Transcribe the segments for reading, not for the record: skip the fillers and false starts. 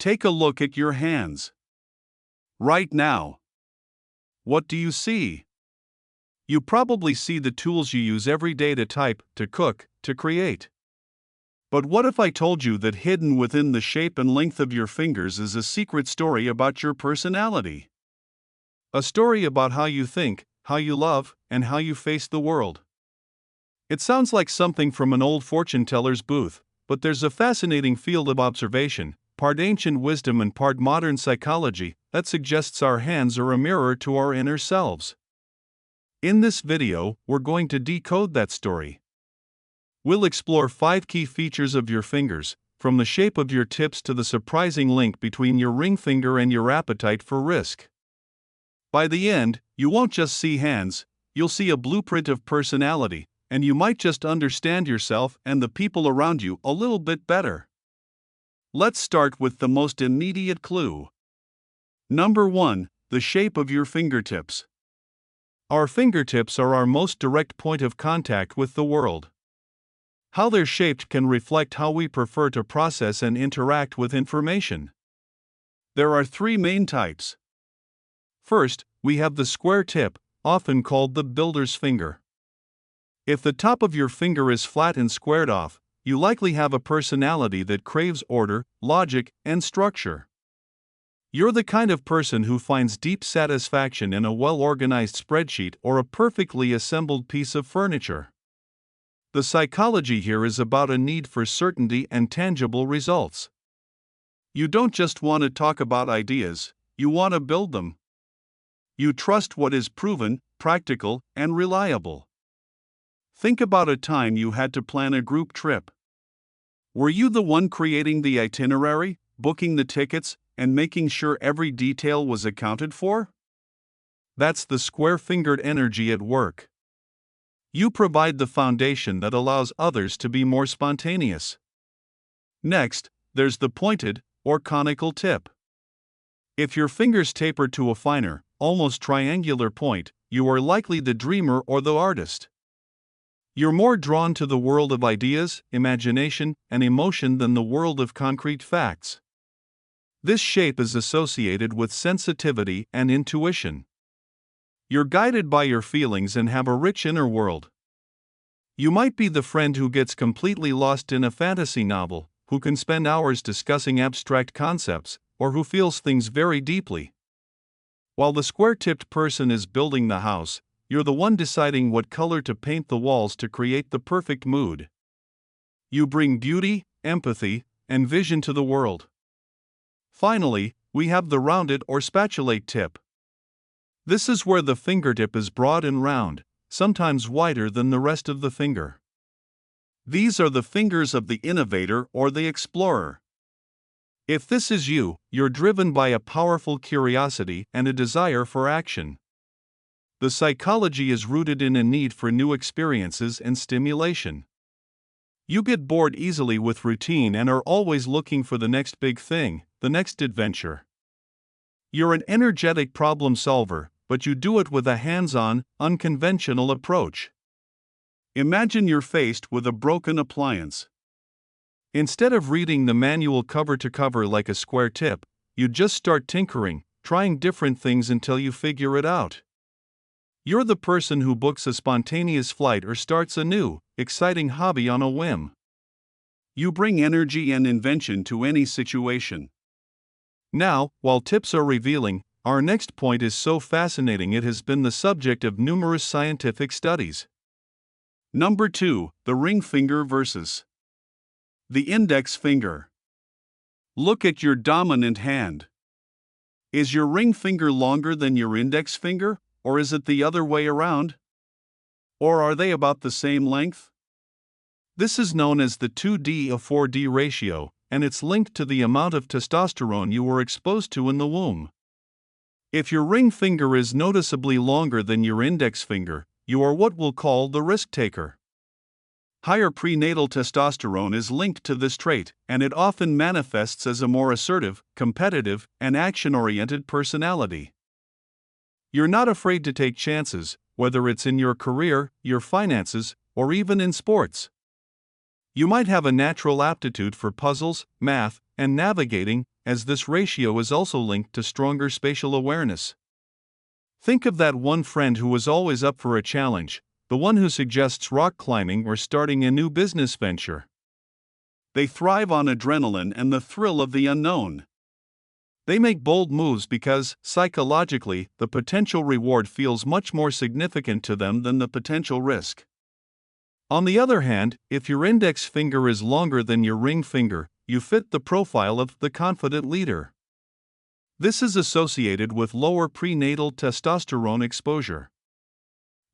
Take a look at your hands. Right now. What do you see? You probably see the tools you use every day to type, to cook, to create. But what if I told you that hidden within the shape and length of your fingers is a secret story about your personality? A story about how you think, how you love, and how you face the world. It sounds like something from an old fortune teller's booth, but there's a fascinating field of observation, part ancient wisdom and part modern psychology, that suggests our hands are a mirror to our inner selves. In this video, we're going to decode that story. We'll explore 5 key features of your fingers, from the shape of your tips to the surprising link between your ring finger and your appetite for risk. By the end, you won't just see hands, you'll see a blueprint of personality, and you might just understand yourself and the people around you a little bit better. Let's start with the most immediate clue. Number 1, the shape of your fingertips. Our fingertips are our most direct point of contact with the world. How they're shaped can reflect how we prefer to process and interact with information. There are 3 main types. First, we have the square tip, often called the builder's finger. If the top of your finger is flat and squared off, you likely have a personality that craves order, logic, and structure. You're the kind of person who finds deep satisfaction in a well-organized spreadsheet or a perfectly assembled piece of furniture. The psychology here is about a need for certainty and tangible results. You don't just want to talk about ideas, you want to build them. You trust what is proven, practical, and reliable. Think about a time you had to plan a group trip. Were you the one creating the itinerary, booking the tickets, and making sure every detail was accounted for? That's the square-fingered energy at work. You provide the foundation that allows others to be more spontaneous. Next, there's the pointed, or conical tip. If your fingers taper to a finer, almost triangular point, you are likely the dreamer or the artist. You're more drawn to the world of ideas, imagination, and emotion than the world of concrete facts. This shape is associated with sensitivity and intuition. You're guided by your feelings and have a rich inner world. You might be the friend who gets completely lost in a fantasy novel, who can spend hours discussing abstract concepts, or who feels things very deeply. While the square-tipped person is building the house, you're the one deciding what color to paint the walls to create the perfect mood. You bring beauty, empathy, and vision to the world. Finally, we have the rounded or spatulate tip. This is where the fingertip is broad and round, sometimes wider than the rest of the finger. These are the fingers of the innovator or the explorer. If this is you, you're driven by a powerful curiosity and a desire for action. The psychology is rooted in a need for new experiences and stimulation. You get bored easily with routine and are always looking for the next big thing, the next adventure. You're an energetic problem solver, but you do it with a hands-on, unconventional approach. Imagine you're faced with a broken appliance. Instead of reading the manual cover to cover like a square tip, you just start tinkering, trying different things until you figure it out. You're the person who books a spontaneous flight or starts a new, exciting hobby on a whim. You bring energy and invention to any situation. Now, while tips are revealing, our next point is so fascinating it has been the subject of numerous scientific studies. Number 2, the ring finger versus the index finger. Look at your dominant hand. Is your ring finger longer than your index finger, or is it the other way around? Or are they about the same length? This is known as the 2D/4D ratio, and it's linked to the amount of testosterone you were exposed to in the womb. If your ring finger is noticeably longer than your index finger, you are what we'll call the risk taker. Higher prenatal testosterone is linked to this trait, and it often manifests as a more assertive, competitive, and action-oriented personality. You're not afraid to take chances, whether it's in your career, your finances, or even in sports. You might have a natural aptitude for puzzles, math, and navigating, as this ratio is also linked to stronger spatial awareness. Think of that one friend who was always up for a challenge, the one who suggests rock climbing or starting a new business venture. They thrive on adrenaline and the thrill of the unknown. They make bold moves because, psychologically, the potential reward feels much more significant to them than the potential risk. On the other hand, if your index finger is longer than your ring finger, you fit the profile of the confident leader. This is associated with lower prenatal testosterone exposure.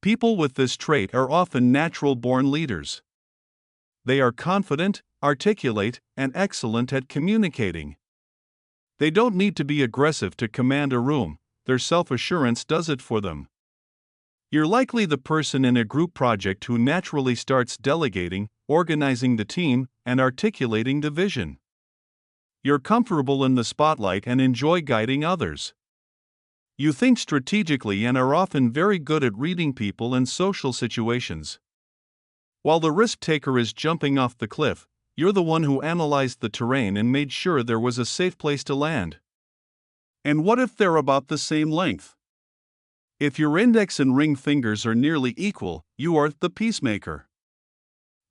People with this trait are often natural-born leaders. They are confident, articulate, and excellent at communicating. They don't need to be aggressive to command a room, their self-assurance does it for them. You're likely the person in a group project who naturally starts delegating, organizing the team, and articulating the vision. You're comfortable in the spotlight and enjoy guiding others. You think strategically and are often very good at reading people and social situations. While the risk taker is jumping off the cliff, you're the one who analyzed the terrain and made sure there was a safe place to land. And what if they're about the same length? If your index and ring fingers are nearly equal, you are the peacemaker.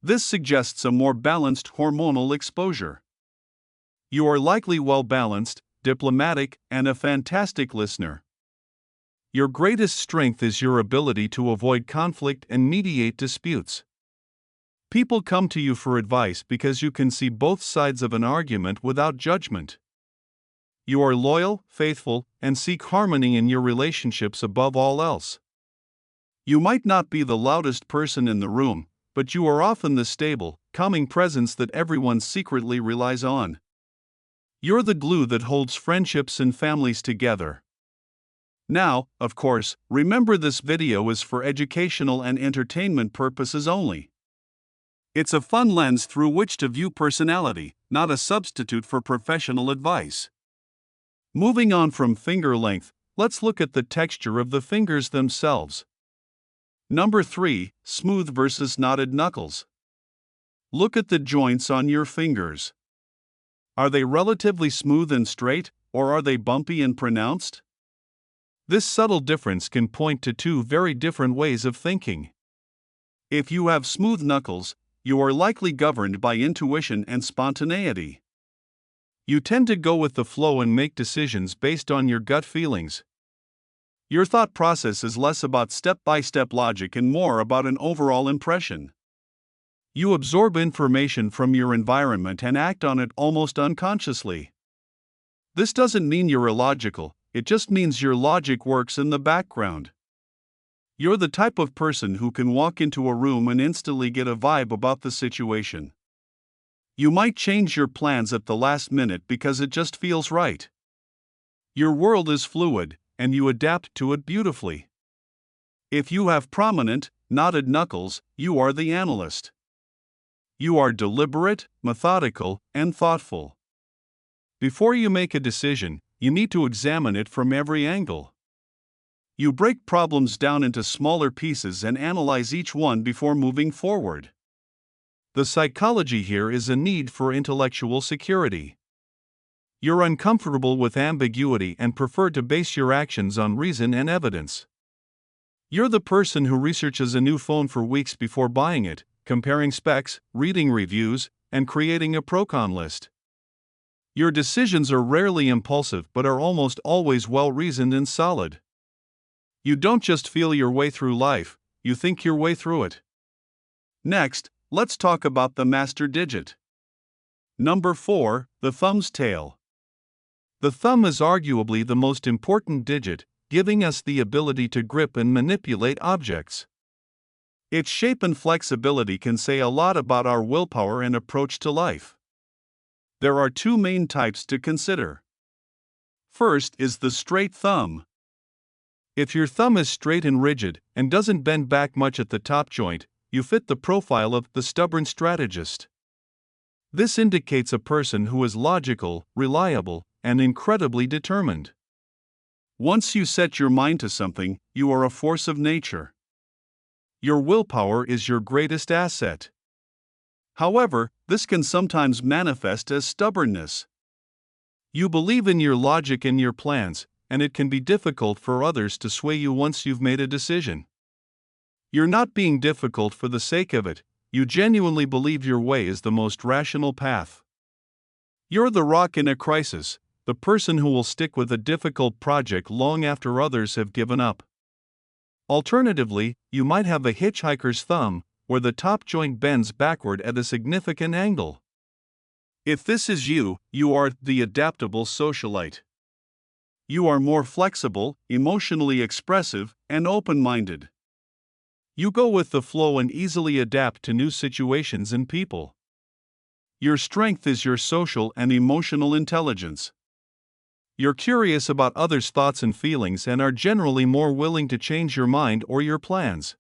This suggests a more balanced hormonal exposure. You are likely well-balanced, diplomatic, and a fantastic listener. Your greatest strength is your ability to avoid conflict and mediate disputes. People come to you for advice because you can see both sides of an argument without judgment. You are loyal, faithful, and seek harmony in your relationships above all else. You might not be the loudest person in the room, but you are often the stable, calming presence that everyone secretly relies on. You're the glue that holds friendships and families together. Now, of course, remember this video is for educational and entertainment purposes only. It's a fun lens through which to view personality, not a substitute for professional advice. Moving on from finger length, let's look at the texture of the fingers themselves. Number 3, smooth versus knotted knuckles. Look at the joints on your fingers. Are they relatively smooth and straight, or are they bumpy and pronounced? This subtle difference can point to two very different ways of thinking. If you have smooth knuckles, you are likely governed by intuition and spontaneity. You tend to go with the flow and make decisions based on your gut feelings. Your thought process is less about step-by-step logic and more about an overall impression. You absorb information from your environment and act on it almost unconsciously. This doesn't mean you're illogical, it just means your logic works in the background. You're the type of person who can walk into a room and instantly get a vibe about the situation. You might change your plans at the last minute because it just feels right. Your world is fluid, and you adapt to it beautifully. If you have prominent, knotted knuckles, you are the analyst. You are deliberate, methodical, and thoughtful. Before you make a decision, you need to examine it from every angle. You break problems down into smaller pieces and analyze each one before moving forward. The psychology here is a need for intellectual security. You're uncomfortable with ambiguity and prefer to base your actions on reason and evidence. You're the person who researches a new phone for weeks before buying it, comparing specs, reading reviews, and creating a pro-con list. Your decisions are rarely impulsive but are almost always well-reasoned and solid. You don't just feel your way through life, you think your way through it. Next, let's talk about the master digit. Number 4, the thumb's tail. The thumb is arguably the most important digit, giving us the ability to grip and manipulate objects. Its shape and flexibility can say a lot about our willpower and approach to life. There are two main types to consider. First is the straight thumb. If your thumb is straight and rigid and doesn't bend back much at the top joint, you fit the profile of the stubborn strategist. This indicates a person who is logical, reliable, and incredibly determined. Once you set your mind to something, you are a force of nature. Your willpower is your greatest asset. However, this can sometimes manifest as stubbornness. You believe in your logic and your plans, and it can be difficult for others to sway you once you've made a decision. You're not being difficult for the sake of it, you genuinely believe your way is the most rational path. You're the rock in a crisis, the person who will stick with a difficult project long after others have given up. Alternatively, you might have a hitchhiker's thumb, where the top joint bends backward at a significant angle. If this is you, you are the adaptable socialite. You are more flexible, emotionally expressive, and open-minded. You go with the flow and easily adapt to new situations and people. Your strength is your social and emotional intelligence. You're curious about others' thoughts and feelings and are generally more willing to change your mind or your plans.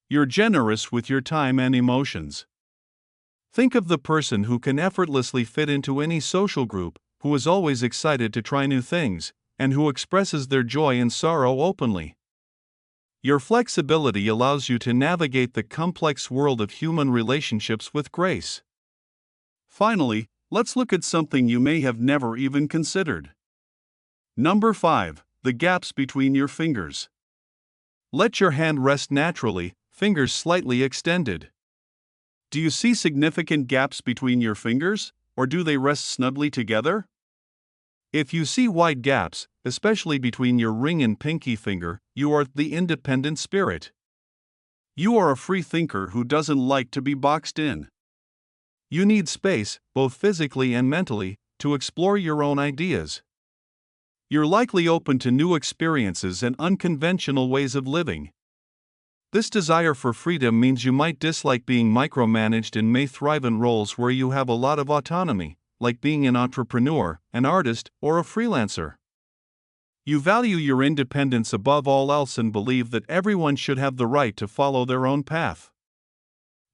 You're generous with your time and emotions. Think of the person who can effortlessly fit into any social group, who is always excited to try new things, and who expresses their joy and sorrow openly. Your flexibility allows you to navigate the complex world of human relationships with grace. Finally, let's look at something you may have never even considered. Number 5. The gaps between your fingers. Let your hand rest naturally, fingers slightly extended. Do you see significant gaps between your fingers, or do they rest snugly together? If you see wide gaps, especially between your ring and pinky finger, you are the independent spirit. You are a free thinker who doesn't like to be boxed in. You need space, both physically and mentally, to explore your own ideas. You're likely open to new experiences and unconventional ways of living. This desire for freedom means you might dislike being micromanaged and may thrive in roles where you have a lot of autonomy, like being an entrepreneur, an artist, or a freelancer. You value your independence above all else and believe that everyone should have the right to follow their own path.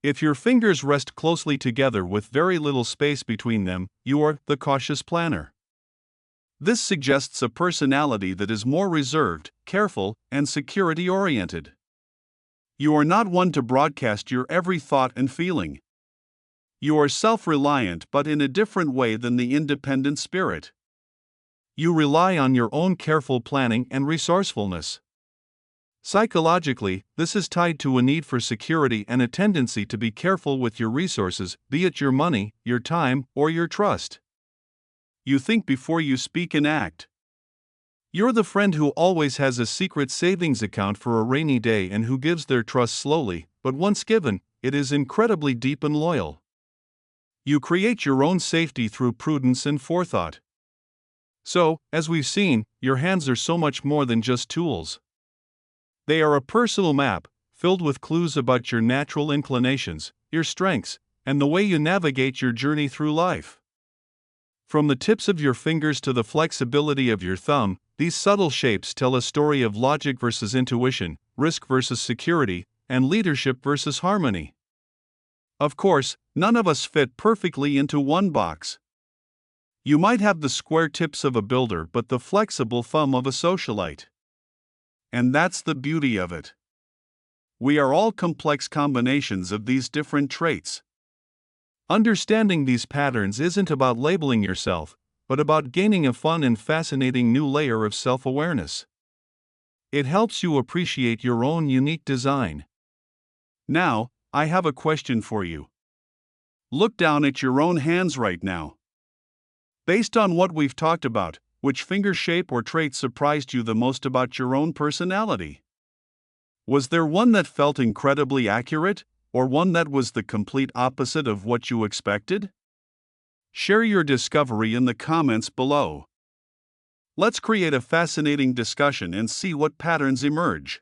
If your fingers rest closely together with very little space between them, you are the cautious planner. This suggests a personality that is more reserved, careful, and security-oriented. You are not one to broadcast your every thought and feeling. You are self-reliant but in a different way than the independent spirit. You rely on your own careful planning and resourcefulness. Psychologically, this is tied to a need for security and a tendency to be careful with your resources, be it your money, your time, or your trust. You think before you speak and act. You're the friend who always has a secret savings account for a rainy day and who gives their trust slowly, but once given, it is incredibly deep and loyal. You create your own safety through prudence and forethought. So, as we've seen, your hands are so much more than just tools. They are a personal map, filled with clues about your natural inclinations, your strengths, and the way you navigate your journey through life. From the tips of your fingers to the flexibility of your thumb, these subtle shapes tell a story of logic versus intuition, risk versus security, and leadership versus harmony. Of course, none of us fit perfectly into one box. You might have the square tips of a builder but the flexible thumb of a socialite. And that's the beauty of it. We are all complex combinations of these different traits. Understanding these patterns isn't about labeling yourself, but about gaining a fun and fascinating new layer of self-awareness. It helps you appreciate your own unique design. Now, I have a question for you. Look down at your own hands right now. Based on what we've talked about, which finger shape or trait surprised you the most about your own personality? Was there one that felt incredibly accurate, or one that was the complete opposite of what you expected? Share your discovery in the comments below. Let's create a fascinating discussion and see what patterns emerge.